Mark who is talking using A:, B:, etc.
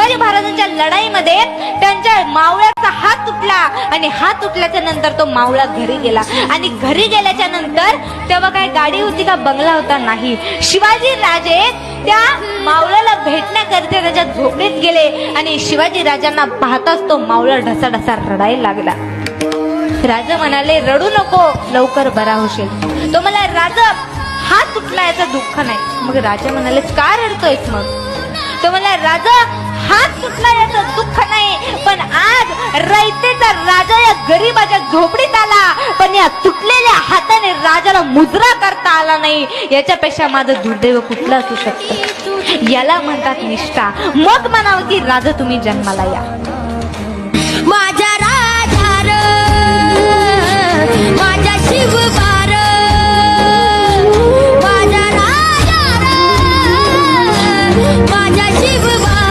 A: शिवाजी महाराजांच्या लढाईमध्ये त्यांच्या मावळ्याचा हात तुटला आणि हात तुटल्याच्या नंतर तो मावळा घरी गेला आणि घरी गेल्याच्या नंतर तेव्हा काय गाडी होती का बंगला होता नाही. शिवाजी राजे त्या मावळ्याला भेटण्याकरिता त्याच्या झोपडीत गेले आणि शिवाजी राजांना पाहताच तो मावळा ढसाढसा रडायला लागला. राजा म्हणाले रडू नको, लवकर बरा होशील. तो मला राजा हात तुटला याचं दुःख नाही. मग राजा म्हणाले का रडतोयस मग. तो मला राजा हात तुटला याचं दुःख नाही, पण आज रयतेचा राजा या गरीबाच्या झोपडीत आला, पण या तुटलेल्या हाताने राजाला मुजरा करता आला नाही. याच्यापेक्षा माझं दुर्दैव कुठलं असू शकतं. याला म्हणतात निष्ठा. मग म्हणावं की राजा तुम्ही जन्माला या.
B: माझ्या राजा माझ्या शिव